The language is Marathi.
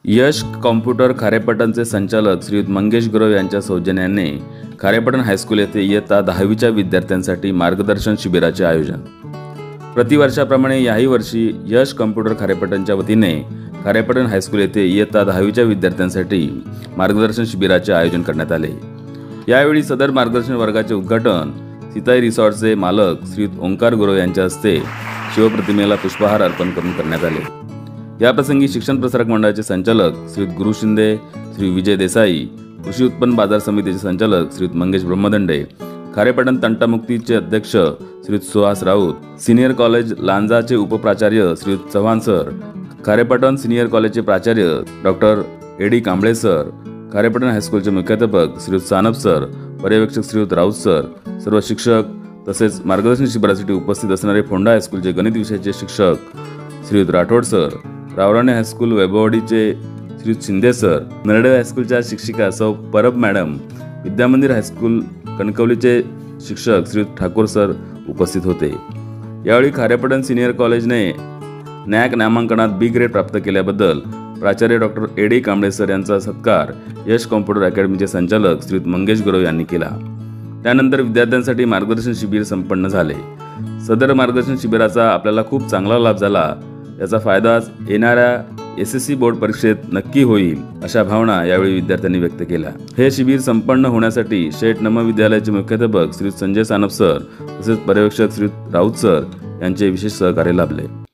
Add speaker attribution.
Speaker 1: यश कॉम्प्युटर खारेपाटणचे संचालक श्रीयुत मंगेश गुरव यांच्या सौजन्याने खारेपाटण हायस्कूल येथे इयत्ता 10वीच्या विद्यार्थ्यांसाठी मार्गदर्शन शिबिराचे आयोजन। प्रतिवर्षाप्रमाणे याही वर्षी यश कॉम्प्युटर खारेपाटणच्या वतीने खारेपाटण हायस्कूल येथे इयत्ता 10वीच्या विद्यार्थ्यांसाठी मार्गदर्शन शिबिराचे आयोजन करण्यात आले। यावेळी सदर मार्गदर्शन वर्गाचे उद्घाटन सीताई रिसॉर्टचे मालक श्रीयुत ओंकार गुरव यांच्या हस्ते शिवप्रतिमेला पुष्पहार अर्पण करून करण्यात आले। याप्रसंगी शिक्षण प्रसारक मंडळाचे संचालक श्रीयुत गुरु शिंदे, श्री विजय देसाई, कृषी उत्पन्न बाजार समितीचे संचालक श्रीयुत मंगेश ब्रह्मदंडे, खारेपाटण तंटामुक्तीचे अध्यक्ष श्रीयुत सुहास राऊत, सिनियर कॉलेज लांजाचे उपप्राचार्य श्रीयुत चव्हाण सर, खारेपाटण सिनियर कॉलेजचे प्राचार्य doctor AD Kamble sir, Kharepatan हायस्कूलचे मुख्याध्यापक श्रीयुत सानप सर, पर्यवेक्षक श्रीयुत राऊत सर, सर्व शिक्षक तसेच मार्गदर्शन शिबिरासाठी उपस्थित असणारे फोंडा हायस्कूलचे गणित विषयाचे शिक्षक श्रीयुत राठोड सर, रावराणे हायस्कूल वैभववाडीचे श्रीयुत शिंदे सर, नरडे हायस्कूलच्या शिक्षिका सौ परब मॅडम, विद्यामंदिर हायस्कूल कणकवलीचे शिक्षक श्रीयुत ठाकूर सर उपस्थित होते। यावेळी खारेपाटण सिनियर कॉलेजने नॅक नामांकनात बी ग्रेड प्राप्त केल्याबद्दल प्राचार्य डॉक्टर एडी कांबळे सर यांचा सत्कार यश कॉम्प्युटर अकॅडमीचे संचालक श्रीयुत मंगेश गुरव यांनी केला। त्यानंतर विद्यार्थ्यांसाठी मार्गदर्शन शिबिर संपन्न झाले। सदर मार्गदर्शन शिबिराचा आपल्याला खूप चांगला लाभ झाला, याचा फायदा येणाऱ्या SSC बोर्ड परीक्षेत नक्की होईल अशा भावना यावेळी विद्यार्थ्यांनी व्यक्त केल्या। हे शिबिर संपन्न होण्यासाठी शेठ नम विद्यालयाचे मुख्याध्यापक श्री संजय सानप सर तसेच पर्यवेक्षक श्री राऊत सर यांचे विशेष सहकार्य लाभले।